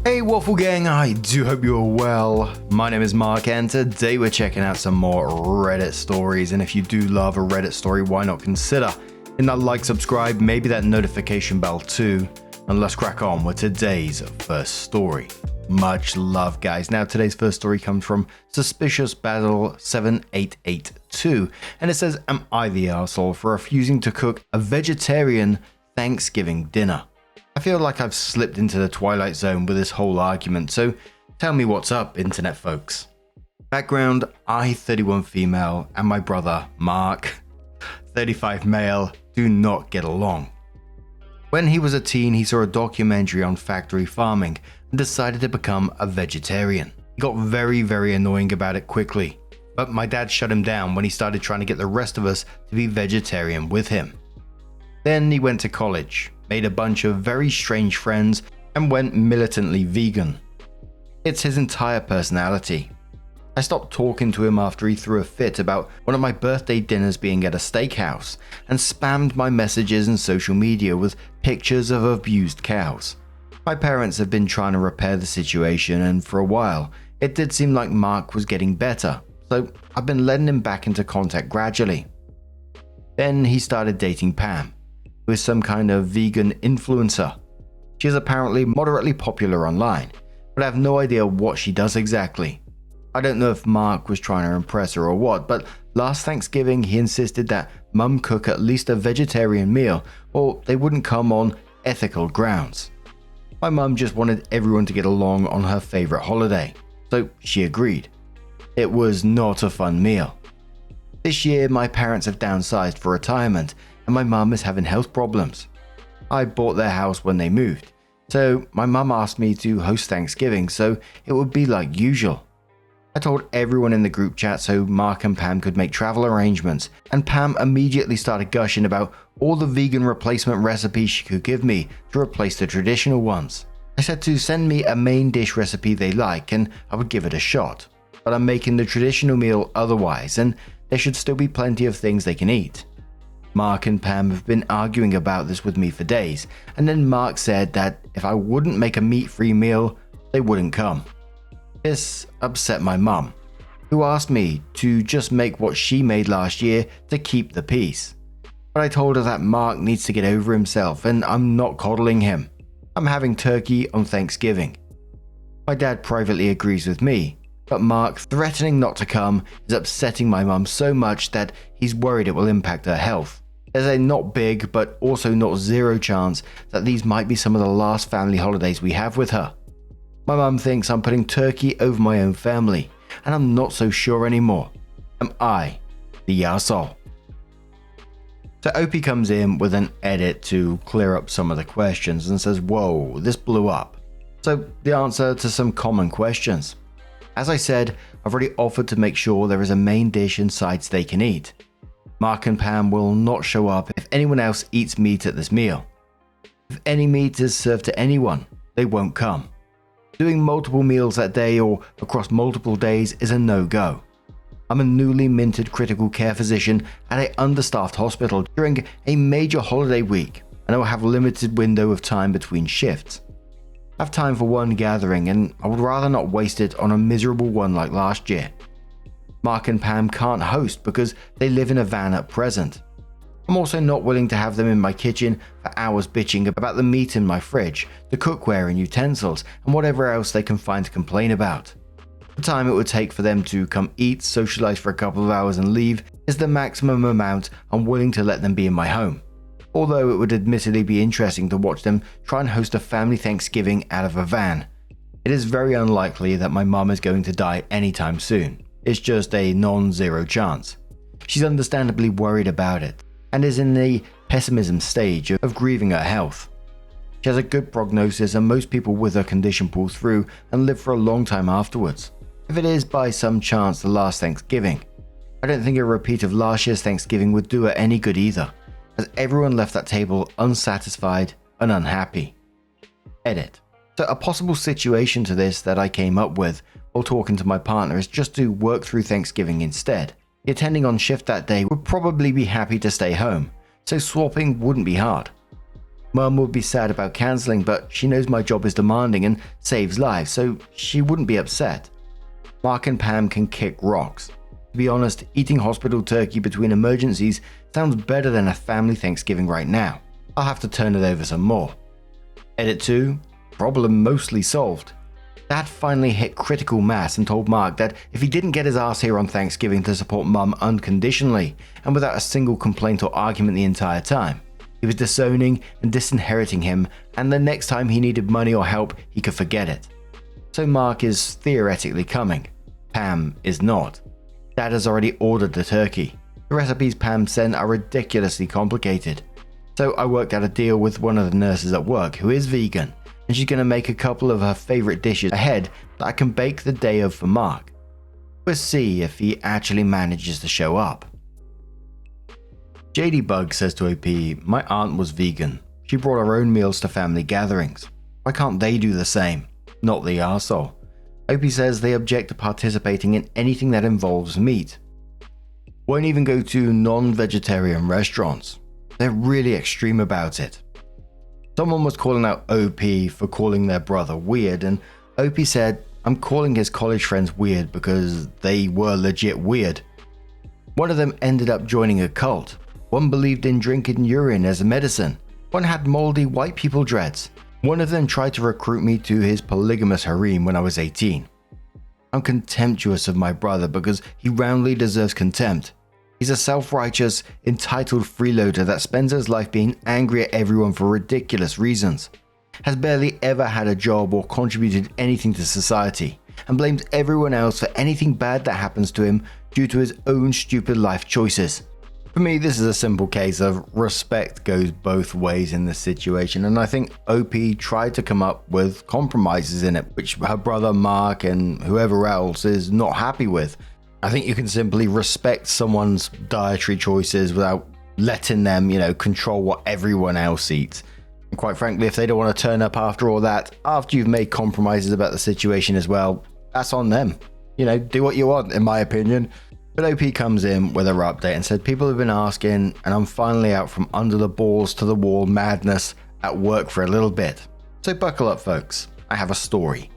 Hey Waffle Gang, I do hope you're well. My name is Mark and today we're checking out some more Reddit stories, and if you do love a Reddit story, why not consider hitting that like, subscribe, maybe that notification bell too, and let's crack on with today's first story. Much love guys. Now today's first story comes from Suspicious Battle 7882 and it says, am I the arsehole for refusing to cook a vegetarian Thanksgiving dinner? I feel like I've slipped into the twilight zone with this whole argument, so tell me what's up, internet folks. Background, I, 31 female, and my brother, Mark, 35 male, do not get along. When he was a teen, he saw a documentary on factory farming and decided to become a vegetarian. He got very annoying about it quickly, but my dad shut him down when he started trying to get the rest of us to be vegetarian with him. Then he went to college, made a bunch of very strange friends, and went militantly vegan. It's his entire personality. I stopped talking to him after he threw a fit about one of my birthday dinners being at a steakhouse and spammed my messages and social media with pictures of abused cows. My parents have been trying to repair the situation, and for a while, it did seem like Mark was getting better, so I've been letting him back into contact gradually. Then he started dating Pam, who is some kind of vegan influencer. She is apparently moderately popular online, but I have no idea what she does exactly. I don't know if Mark was trying to impress her or what, but last Thanksgiving he insisted that Mum cook at least a vegetarian meal or they wouldn't come on ethical grounds. My mum just wanted everyone to get along on her favorite holiday, so she agreed. It was not a fun meal. This year my parents have downsized for retirement and my mum is having health problems. I bought their house when they moved, so my mum asked me to host Thanksgiving so it would be like usual. I told everyone in the group chat so Mark and Pam could make travel arrangements, and Pam immediately started gushing about all the vegan replacement recipes she could give me to replace the traditional ones. I said to send me a main dish recipe they like and I would give it a shot, but I'm making the traditional meal otherwise and there should still be plenty of things they can eat. Mark and Pam have been arguing about this with me for days, and then Mark said that if I wouldn't make a meat-free meal, they wouldn't come. This upset my mum, who asked me to just make what she made last year to keep the peace. But I told her that Mark needs to get over himself and I'm not coddling him. I'm having turkey on Thanksgiving. My dad privately agrees with me, but Mark threatening not to come is upsetting my mum so much that he's worried it will impact her health. There's a not big but also not zero chance that these might be some of the last family holidays we have with her. My mum thinks I'm putting turkey over my own family, and I'm not so sure anymore. Am I the arsehole? So Opie comes in with an edit to clear up some of the questions and says, whoa, this blew up. So the answer to some common questions. As I said, I've already offered to make sure there is a main dish and sides they can eat. Mark and Pam will not show up if anyone else eats meat at this meal. If any meat is served to anyone, they won't come. Doing multiple meals that day or across multiple days is a no-go. I'm a newly minted critical care physician at an understaffed hospital during a major holiday week, and I will have a limited window of time between shifts. I have time for one gathering, and I would rather not waste it on a miserable one like last year. Mark and Pam can't host because they live in a van at present. I'm also not willing to have them in my kitchen for hours bitching about the meat in my fridge, the cookware and utensils, and whatever else they can find to complain about. The time it would take for them to come eat, socialize for a couple of hours and leave is the maximum amount I'm willing to let them be in my home. Although it would admittedly be interesting to watch them try and host a family Thanksgiving out of a van. It is very unlikely that my mum is going to die anytime soon. It's just a non-zero chance. She's understandably worried about it, and is in the pessimism stage of grieving her health. She has a good prognosis and most people with her condition pull through and live for a long time afterwards. If it is by some chance the last Thanksgiving, I don't think a repeat of last year's Thanksgiving would do her any good either, as everyone left that table unsatisfied and unhappy. Edit. So a possible situation to this that I came up with while talking to my partner is just to work through Thanksgiving instead. The attending on shift that day would probably be happy to stay home, so swapping wouldn't be hard. Mum would be sad about cancelling, but she knows my job is demanding and saves lives, so she wouldn't be upset. Mark and Pam can kick rocks. To be honest, eating hospital turkey between emergencies sounds better than a family Thanksgiving right now. I'll have to turn it over some more. Edit 2. Problem mostly solved. Dad finally hit critical mass and told Mark that if he didn't get his ass here on Thanksgiving to support Mum unconditionally and without a single complaint or argument the entire time, he was disowning and disinheriting him, and the next time he needed money or help, he could forget it. So Mark is theoretically coming. Pam is not. Dad has already ordered the turkey. The recipes Pam sent are ridiculously complicated. So I worked out a deal with one of the nurses at work who is vegan, and she's going to make a couple of her favourite dishes ahead that I can bake the day of for Mark. We'll see if he actually manages to show up. JD Bug says to OP, my aunt was vegan. She brought her own meals to family gatherings. Why can't they do the same? Not the arsehole. OP says they object to participating in anything that involves meat. Won't even go to non-vegetarian restaurants. They're really extreme about it. Someone was calling out OP for calling their brother weird, and OP said, I'm calling his college friends weird because they were legit weird. One of them ended up joining a cult. One believed in drinking urine as a medicine. One had moldy white people dreads. One of them tried to recruit me to his polygamous harem when I was 18. I'm contemptuous of my brother because he roundly deserves contempt. He's a self-righteous, entitled freeloader that spends his life being angry at everyone for ridiculous reasons, has barely ever had a job or contributed anything to society, and blames everyone else for anything bad that happens to him due to his own stupid life choices. For me, this is a simple case of respect goes both ways in this situation, and I think OP tried to come up with compromises in it, which her brother Mark and whoever else is not happy with. I think you can simply respect someone's dietary choices without letting them, control what everyone else eats. And quite frankly, if they don't want to turn up after all that, after you've made compromises about the situation as well, that's on them. Do what you want, in my opinion. But OP comes in with her update and said people have been asking, and I'm finally out from under the balls to the wall madness at work for a little bit. So buckle up, folks. I have a story.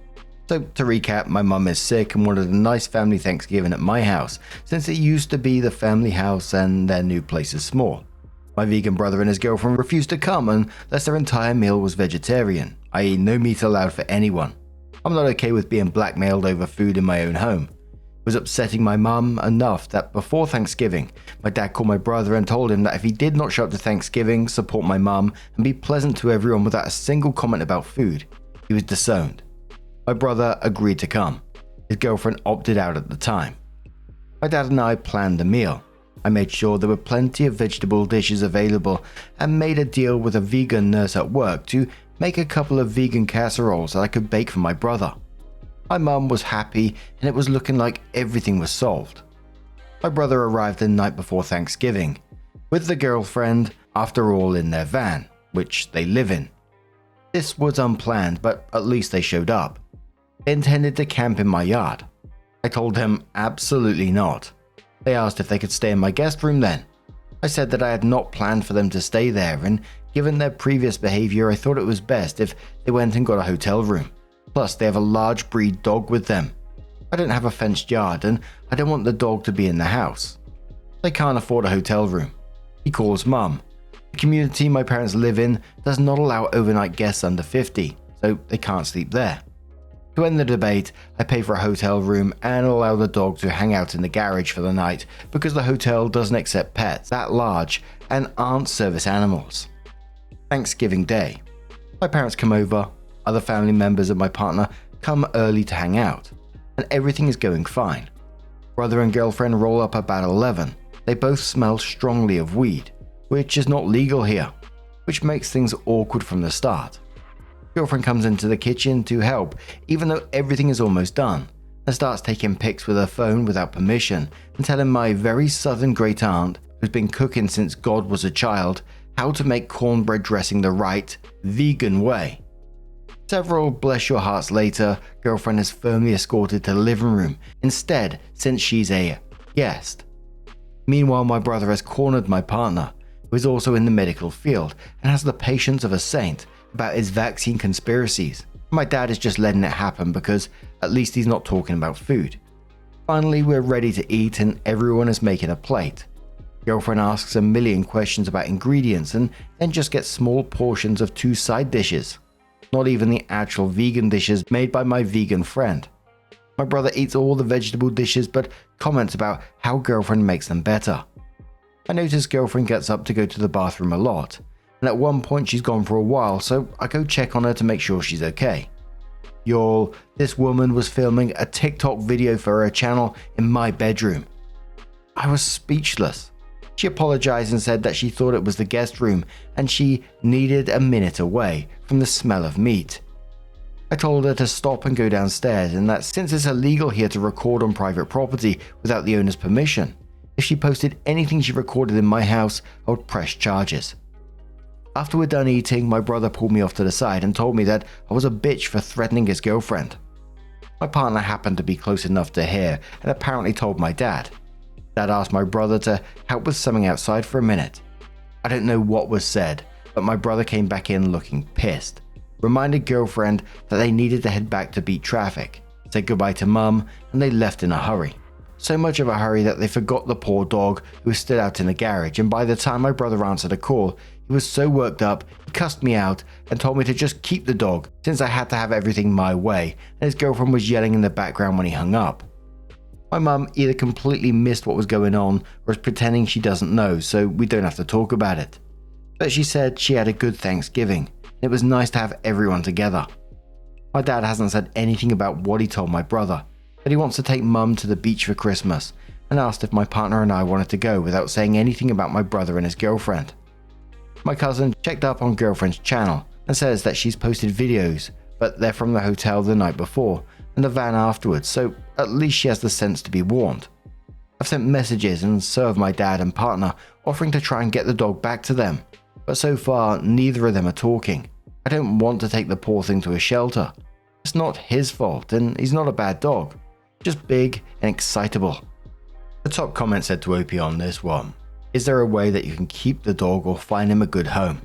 So to recap, my mum is sick and wanted a nice family Thanksgiving at my house, since it used to be the family house and their new place is small. My vegan brother and his girlfriend refused to come unless their entire meal was vegetarian, i.e. no meat allowed for anyone. I'm not okay with being blackmailed over food in my own home. It was upsetting my mum enough that before Thanksgiving, my dad called my brother and told him that if he did not show up to Thanksgiving, support my mum, and be pleasant to everyone without a single comment about food, he was disowned. My brother agreed to come. His girlfriend opted out at the time. My dad and I planned the meal. I made sure there were plenty of vegetable dishes available and made a deal with a vegan nurse at work to make a couple of vegan casseroles that I could bake for my brother. My mum was happy and it was looking like everything was solved. My brother arrived the night before Thanksgiving, with the girlfriend, after all, in their van, which they live in. This was unplanned, but at least they showed up. They intended to camp in my yard. I told them absolutely not. They asked if they could stay in my guest room then. I said that I had not planned for them to stay there, and given their previous behavior, I thought it was best if they went and got a hotel room. Plus, they have a large breed dog with them. I don't have a fenced yard, and I don't want the dog to be in the house. They can't afford a hotel room. He calls Mum. The community my parents live in does not allow overnight guests under 50, so they can't sleep there. To end the debate, I pay for a hotel room and allow the dog to hang out in the garage for the night because the hotel doesn't accept pets that large and aren't service animals. Thanksgiving Day. My parents come over, other family members of my partner come early to hang out, and everything is going fine. Brother and girlfriend roll up about 11. They both smell strongly of weed, which is not legal here, which makes things awkward from the start. Girlfriend comes into the kitchen to help, even though everything is almost done, and starts taking pics with her phone without permission and telling my very southern great aunt, who's been cooking since God was a child, how to make cornbread dressing the right, vegan way. Several bless your hearts later, girlfriend is firmly escorted to the living room instead, since she's a guest. Meanwhile, my brother has cornered my partner, who is also in the medical field and has the patience of a saint about his vaccine conspiracies. My dad is just letting it happen because at least he's not talking about food. Finally, we're ready to eat and everyone is making a plate. Girlfriend asks a million questions about ingredients and then just gets small portions of 2 side dishes. Not even the actual vegan dishes made by my vegan friend. My brother eats all the vegetable dishes but comments about how girlfriend makes them better. I notice girlfriend gets up to go to the bathroom a lot, and at one point she's gone for a while, so I go check on her to make sure she's okay. Y'all, this woman was filming a TikTok video for her channel in my bedroom. I was speechless. She apologized and said that she thought it was the guest room and she needed a minute away from the smell of meat. I told her to stop and go downstairs, and that since it's illegal here to record on private property without the owner's permission, if she posted anything she recorded in my house, I would press charges. After we're done eating, my brother pulled me off to the side and told me that I was a bitch for threatening his girlfriend. My partner happened to be close enough to hear and apparently told my dad. Dad asked my brother to help with something outside for a minute. I don't know what was said, but my brother came back in looking pissed, reminded girlfriend that they needed to head back to beat traffic, said goodbye to mum, and they left in a hurry. So much of a hurry that they forgot the poor dog who was still out in the garage, and by the time my brother answered a call, he was so worked up, he cussed me out and told me to just keep the dog since I had to have everything my way, and his girlfriend was yelling in the background when he hung up. My mum either completely missed what was going on or is pretending she doesn't know, so we don't have to talk about it. But she said she had a good Thanksgiving, and it was nice to have everyone together. My dad hasn't said anything about what he told my brother, but he wants to take mum to the beach for Christmas and asked if my partner and I wanted to go without saying anything about my brother and his girlfriend. My cousin checked up on girlfriend's channel and says that she's posted videos, but they're from the hotel the night before and the van afterwards, so at least she has the sense to be warned. I've sent messages and so have my dad and partner offering to try and get the dog back to them, but so far neither of them are talking. I don't want to take the poor thing to a shelter. It's not his fault and he's not a bad dog, just big and excitable. The top comment said to OP on this one, is there a way that you can keep the dog or find him a good home?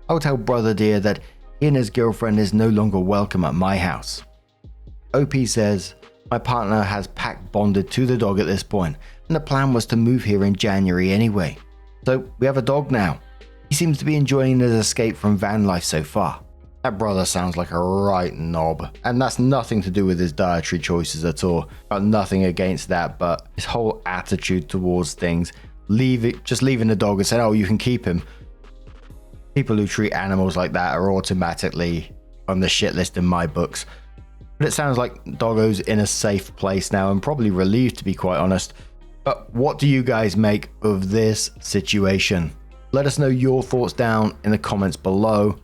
I will tell brother dear that he and his girlfriend is no longer welcome at my house. OP says, my partner has pack bonded to the dog at this point, and the plan was to move here in January anyway. So we have a dog now. He seems to be enjoying his escape from van life so far. That brother sounds like a right knob, and that's nothing to do with his dietary choices at all. Got nothing against that, but his whole attitude towards things, just leaving the dog and saying, oh, you can keep him. People who treat animals like that are automatically on the shit list in my books. But it sounds like Doggo's in a safe place now and probably relieved, to be quite honest. But what do you guys make of this situation? Let us know your thoughts down in the comments below.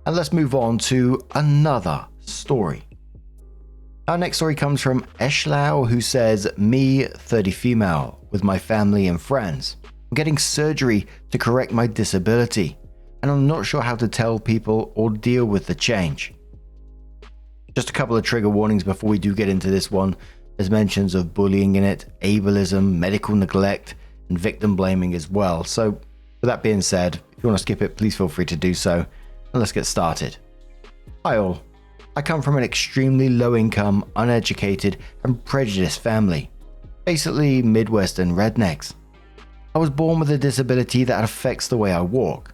And let's move on to another story. Our next story comes from Eshlau, who says, me, 30 female, with my family and friends. I'm getting surgery to correct my disability, and I'm not sure how to tell people or deal with the change. Just a couple of trigger warnings before we do get into this one. There's mentions of bullying in it, ableism, medical neglect, and victim blaming as well. So with that being said, if you want to skip it, please feel free to do so. And let's get started. Hi all. I come from an extremely low income, uneducated, and prejudiced family. Basically Midwestern rednecks. I was born with a disability that affects the way I walk.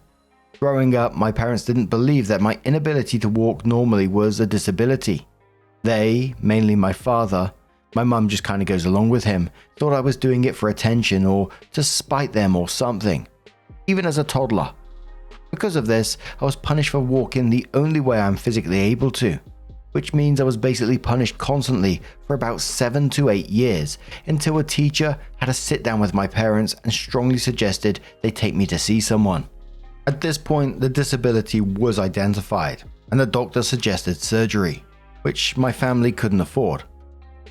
Growing up, my parents didn't believe that my inability to walk normally was a disability. They, mainly my father, my mum just kind of goes along with him, thought I was doing it for attention or to spite them or something, even as a toddler. Because of this, I was punished for walking the only way I'm physically able to, which means I was basically punished constantly for about 7 to 8 years until a teacher had a sit down with my parents and strongly suggested they take me to see someone. At this point, the disability was identified and the doctor suggested surgery, which my family couldn't afford.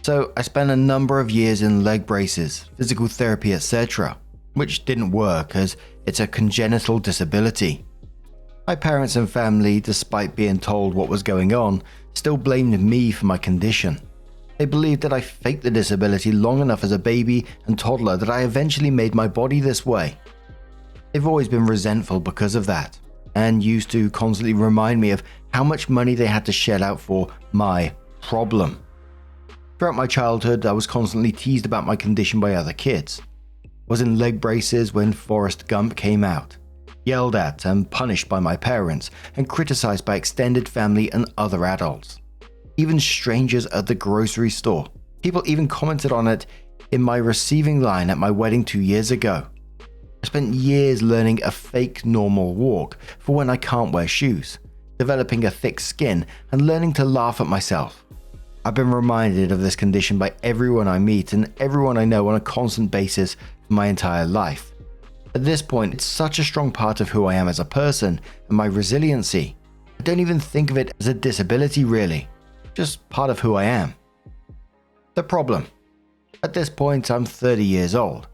So I spent a number of years in leg braces, physical therapy, etc., which didn't work as it's a congenital disability. My parents and family, despite being told what was going on, still blamed me for my condition. They believed that I faked the disability long enough as a baby and toddler that I eventually made my body this way. They've always been resentful because of that, and used to constantly remind me of how much money they had to shell out for my problem. Throughout my childhood, I was constantly teased about my condition by other kids. I was in leg braces when Forrest Gump came out, yelled at and punished by my parents, and criticized by extended family and other adults. Even strangers at the grocery store. People even commented on it in my receiving line at my wedding 2 years ago. I spent years learning a fake normal walk for when I can't wear shoes, developing a thick skin and learning to laugh at myself. I've been reminded of this condition by everyone I meet and everyone I know on a constant basis for my entire life. At this point, it's such a strong part of who I am as a person and my resiliency. I don't even think of it as a disability really, just part of who I am. The problem. At this point, I'm 30 years old.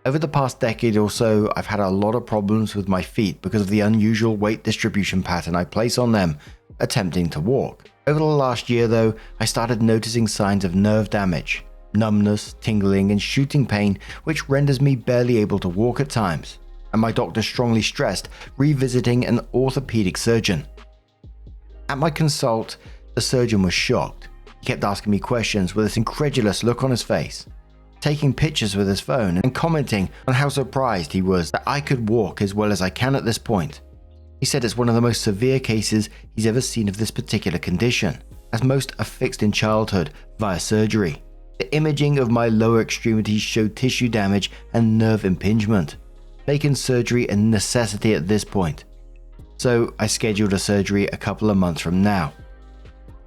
Over the past decade or so, I've had a lot of problems with my feet because of the unusual weight distribution pattern I place on them attempting to walk. Over the last year though, I started noticing signs of nerve damage, numbness, tingling and shooting pain which renders me barely able to walk at times, and my doctor strongly stressed revisiting an orthopedic surgeon. At my consult, the surgeon was shocked. He kept asking me questions with this incredulous look on his face, taking pictures with his phone and commenting on how surprised he was that I could walk as well as I can at this point. He said it's one of the most severe cases he's ever seen of this particular condition, as most are fixed in childhood via surgery. The imaging of my lower extremities showed tissue damage and nerve impingement, making surgery a necessity at this point. So I scheduled a surgery a couple of months from now.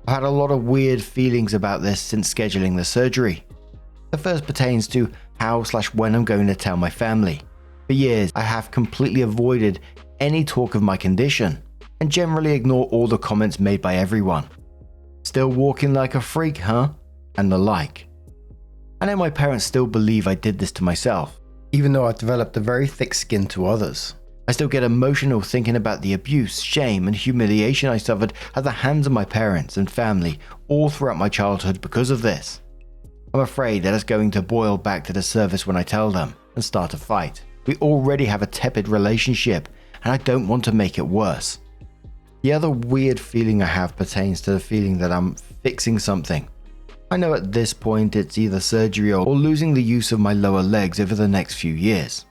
I've had a lot of weird feelings about this since scheduling the surgery. The first pertains to how/when I'm going to tell my family. For years, I have completely avoided any talk of my condition and generally ignore all the comments made by everyone. Still walking like a freak, huh? And the like. I know my parents still believe I did this to myself, even though I've developed a very thick skin to others. I still get emotional thinking about the abuse, shame, and humiliation I suffered at the hands of my parents and family all throughout my childhood because of this. I'm afraid that it's going to boil back to the surface when I tell them and start a fight. We already have a tepid relationship, and I don't want to make it worse. The other weird feeling I have pertains to the feeling that I'm fixing something. I know at this point it's either surgery or losing the use of my lower legs over the next few years.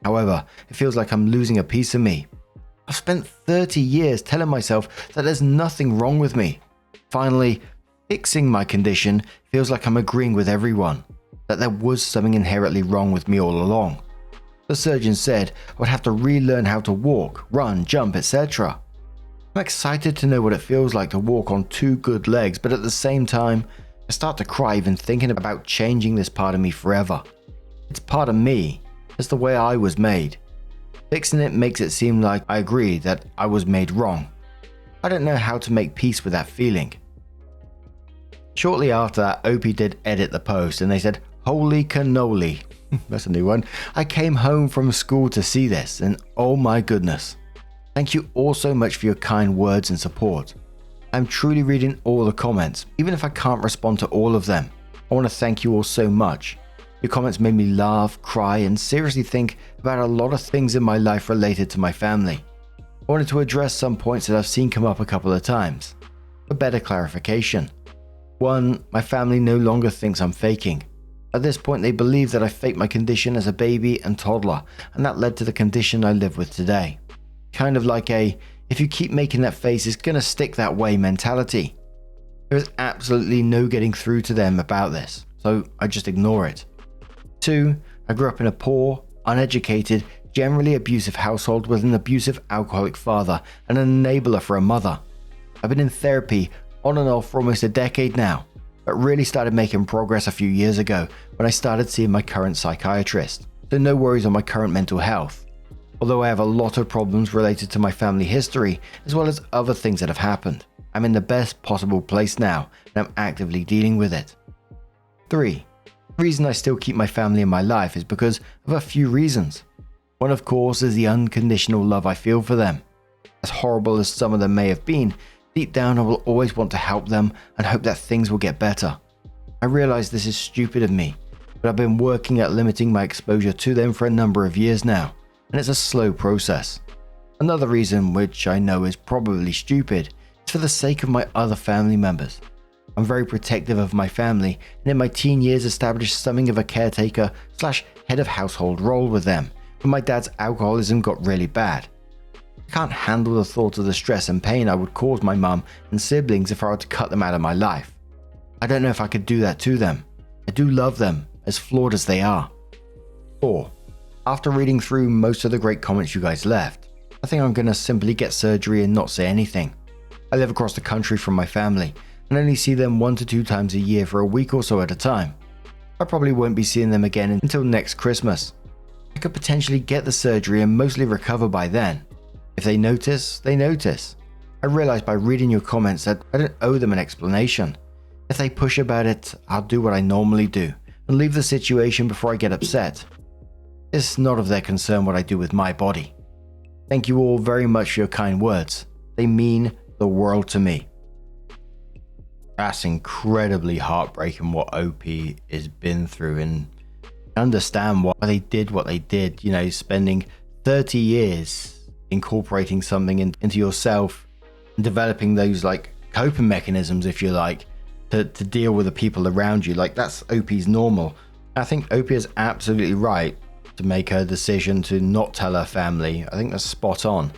However, it feels like I'm losing a piece of me. I've spent 30 years telling myself that there's nothing wrong with me. Finally, fixing my condition feels like I'm agreeing with everyone, that there was something inherently wrong with me all along. The surgeon said I would have to relearn how to walk, run, jump, etc. I'm excited to know what it feels like to walk on two good legs, but at the same time, I start to cry even thinking about changing this part of me forever. It's part of me. It's the way I was made. Fixing it makes it seem like I agree that I was made wrong. I don't know how to make peace with that feeling. Shortly after that, Opie did edit the post and they said, "Holy cannoli." That's a new one. I came home from school to see this and oh my goodness. Thank you all so much for your kind words and support. I'm truly reading all the comments, even if I can't respond to all of them. I want to thank you all so much. Your comments made me laugh, cry, and seriously think about a lot of things in my life related to my family. I wanted to address some points that I've seen come up a couple of times, for better clarification. 1. My family no longer thinks I'm faking. At this point, they believe that I faked my condition as a baby and toddler, and that led to the condition I live with today. Kind of like a, if you keep making that face, it's gonna stick that way mentality. There is absolutely no getting through to them about this, so I just ignore it. 2. I grew up in a poor, uneducated, generally abusive household with an abusive alcoholic father and an enabler for a mother. I've been in therapy on and off for almost a decade now, but really started making progress a few years ago when I started seeing my current psychiatrist. So no worries on my current mental health. Although I have a lot of problems related to my family history as well as other things that have happened, I'm in the best possible place now and I'm actively dealing with it. 3. The reason I still keep my family in my life is because of a few reasons. One of course is the unconditional love I feel for them. As horrible as some of them may have been, deep down I will always want to help them and hope that things will get better. I realize this is stupid of me, but I've been working at limiting my exposure to them for a number of years now, and it's a slow process. Another reason, which I know is probably stupid, is for the sake of my other family members. I'm very protective of my family, and in my teen years established something of a caretaker / head of household role with them when my dad's alcoholism got really bad. I can't handle the thought of the stress and pain I would cause my mum and siblings if I were to cut them out of my life. I don't know if I could do that to them. I do love them, as flawed as they are. 4. After reading through most of the great comments you guys left, I think I'm gonna simply get surgery and not say anything. I live across the country from my family and only see them 1 to 2 times a year for a week or so at a time. I probably won't be seeing them again until next Christmas. I could potentially get the surgery and mostly recover by then. If they notice, they notice. I realize by reading your comments that I don't owe them an explanation. If they push about it, I'll do what I normally do and leave the situation before I get upset. It's not of their concern what I do with my body. Thank you all very much for your kind words. They mean the world to me. That's incredibly heartbreaking what OP has been through, and I understand why they did what they did, spending 30 years incorporating something into yourself and developing those coping mechanisms, if you like, to deal with the people around you. That's OP's normal. I think OP is absolutely right to make her decision to not tell her family. I think that's spot on.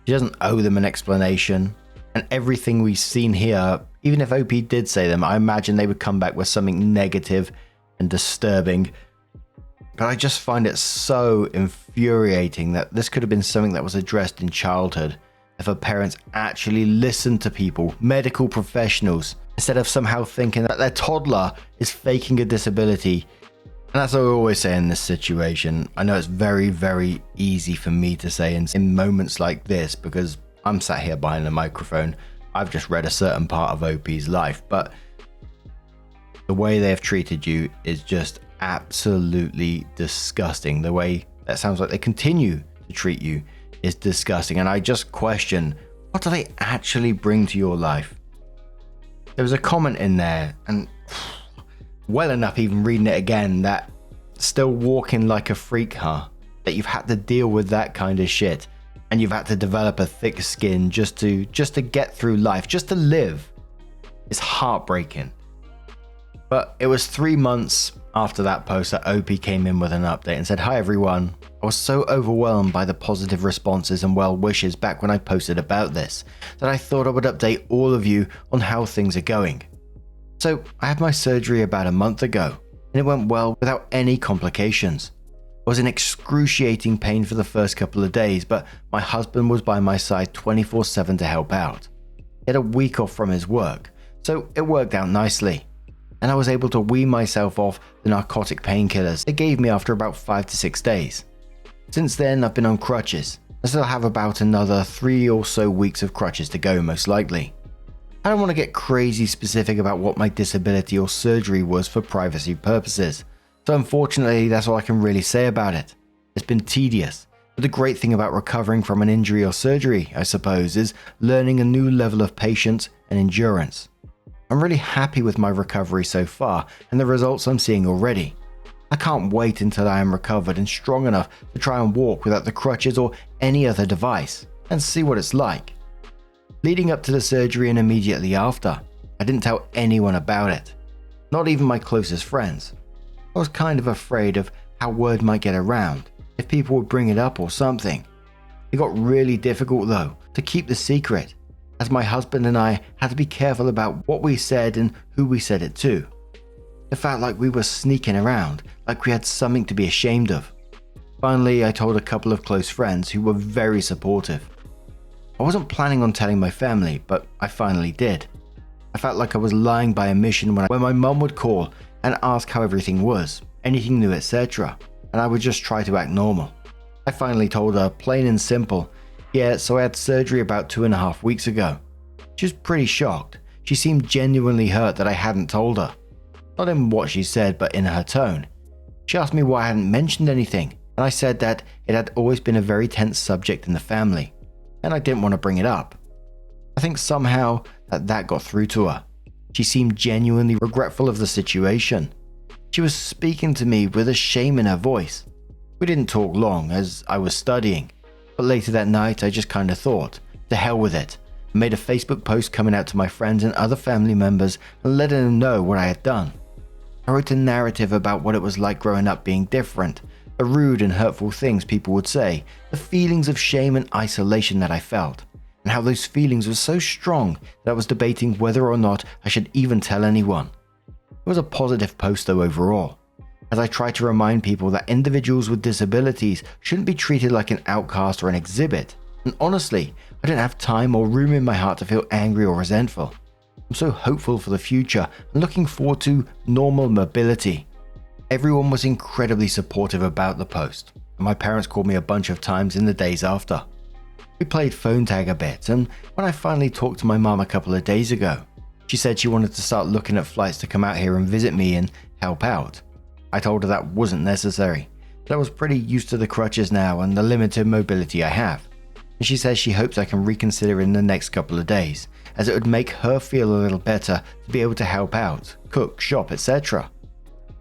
She doesn't owe them an explanation, and everything we've seen here, even if OP did say them, I imagine they would come back with something negative and disturbing. But I just find it so infuriating that this could have been something that was addressed in childhood if her parents actually listened to people, medical professionals, instead of somehow thinking that their toddler is faking a disability. And that's what I always say in this situation. I know it's very, very easy for me to say in moments like this because I'm sat here behind a microphone. I've just read a certain part of OP's life, but the way they have treated you is just absolutely disgusting. The way that sounds like they continue to treat you is disgusting, and I just question, what do they actually bring to your life? There was a comment in there, and well enough even reading it again, that still walking like a freak, huh? That you've had to deal with that kind of shit, and you've had to develop a thick skin just to get through life, just to live. It's heartbreaking. But it was 3 months after that post that OP came in with an update and said, "Hi everyone, I was so overwhelmed by the positive responses and well wishes back when I posted about this that I thought I would update all of you on how things are going. So I had my surgery about a month ago and it went well without any complications. I was in excruciating pain for the first couple of days, but my husband was by my side 24/7 to help out. He had a week off from his work, so it worked out nicely. And I was able to wean myself off the narcotic painkillers they gave me after about 5 to 6 days. Since then, I've been on crutches. I still have about another 3 or so weeks of crutches to go, most likely. I don't want to get crazy specific about what my disability or surgery was for privacy purposes, so unfortunately that's all I can really say about it. It's been tedious, but the great thing about recovering from an injury or surgery, I suppose, is learning a new level of patience and endurance. I'm really happy with my recovery so far and the results I'm seeing already. I can't wait until I am recovered and strong enough to try and walk without the crutches or any other device and see what it's like. Leading up to the surgery and immediately after, I didn't tell anyone about it, not even my closest friends. I was kind of afraid of how word might get around, if people would bring it up or something. It got really difficult though to keep the secret, as my husband and I had to be careful about what we said and who we said it to. It felt like we were sneaking around, like we had something to be ashamed of. Finally, I told a couple of close friends who were very supportive. I wasn't planning on telling my family, but I finally did. I felt like I was lying by omission when my mum would call and ask how everything was, anything new, etc., and I would just try to act normal. I finally told her, plain and simple, yeah, so I had surgery about 2.5 weeks ago. She was pretty shocked. She seemed genuinely hurt that I hadn't told her. Not in what she said, but in her tone. She asked me why I hadn't mentioned anything, and I said that it had always been a very tense subject in the family, and I didn't want to bring it up. I think somehow that got through to her. She seemed genuinely regretful of the situation. She was speaking to me with a shame in her voice. We didn't talk long as I was studying, but later that night I just kinda thought, to hell with it. I made a Facebook post coming out to my friends and other family members and letting them know what I had done. I wrote a narrative about what it was like growing up being different, the rude and hurtful things people would say, the feelings of shame and isolation that I felt, and how those feelings were so strong that I was debating whether or not I should even tell anyone. It was a positive post though overall, as I tried to remind people that individuals with disabilities shouldn't be treated like an outcast or an exhibit, and honestly, I didn't have time or room in my heart to feel angry or resentful. I'm so hopeful for the future and looking forward to normal mobility. Everyone was incredibly supportive about the post, and my parents called me a bunch of times in the days after. We played phone tag a bit, and when I finally talked to my mum a couple of days ago, she said she wanted to start looking at flights to come out here and visit me and help out. I told her that wasn't necessary, that I was pretty used to the crutches now and the limited mobility I have. And she says she hopes I can reconsider in the next couple of days, as it would make her feel a little better to be able to help out, cook, shop, etc.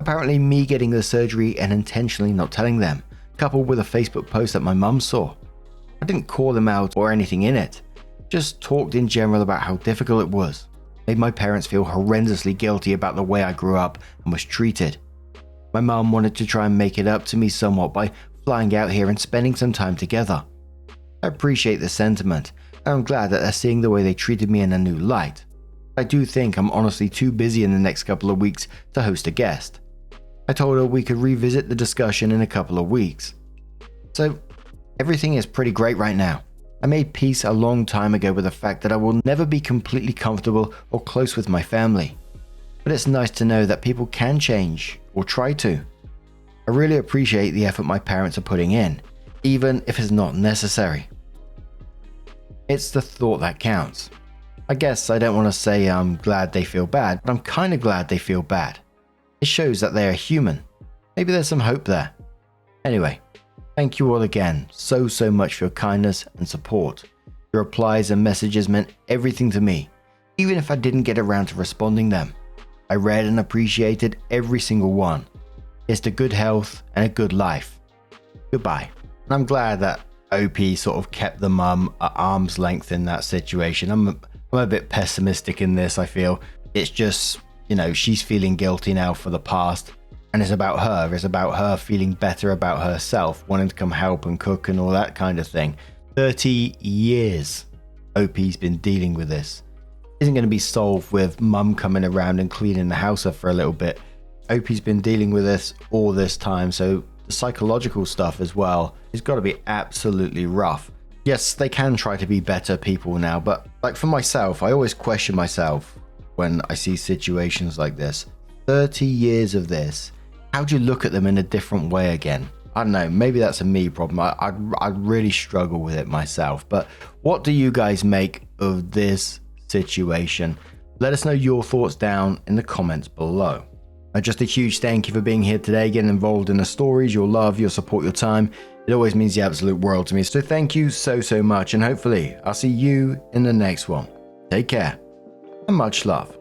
Apparently me getting the surgery and intentionally not telling them, coupled with a Facebook post that my mum saw. I didn't call them out or anything in it, just talked in general about how difficult it was. Made my parents feel horrendously guilty about the way I grew up and was treated. My mum wanted to try and make it up to me somewhat by flying out here and spending some time together. I appreciate the sentiment, and I'm glad that they're seeing the way they treated me in a new light. I do think I'm honestly too busy in the next couple of weeks to host a guest. I told her we could revisit the discussion in a couple of weeks. So, everything is pretty great right now. I made peace a long time ago with the fact that I will never be completely comfortable or close with my family. But it's nice to know that people can change, or try to. I really appreciate the effort my parents are putting in, even if it's not necessary. It's the thought that counts. I guess I don't want to say I'm glad they feel bad, but I'm kind of glad they feel bad. It shows that they are human. Maybe there's some hope there. Anyway, thank you all again so much for your kindness and support. Your replies and messages meant everything to me, even if I didn't get around to responding them. I read and appreciated every single one. Here's to good health and a good life. Goodbye. And I'm glad that OP sort of kept the mum at arm's length in that situation. I'm a bit pessimistic in this, I feel. It's just, she's feeling guilty now for the past, and it's about her. It's about her feeling better about herself, wanting to come help and cook and all that kind of thing. 30 years OP's been dealing with this. Isn't going to be solved with mum coming around and cleaning the house up for a little bit. OP's been dealing with this all this time, so the psychological stuff as well has got to be absolutely rough. Yes, they can try to be better people now, but like for myself, I always question myself when I see situations like this. 30 years of this, how do you look at them in a different way again? I don't know, maybe that's a me problem. I really struggle with it myself, but what do you guys make of this situation? Let us know your thoughts down in the comments below. Just a huge thank you for being here today, getting involved in the stories, your love, your support, your time. It always means the absolute world to me. So thank you so much, and hopefully I'll see you in the next one. Take care and much love.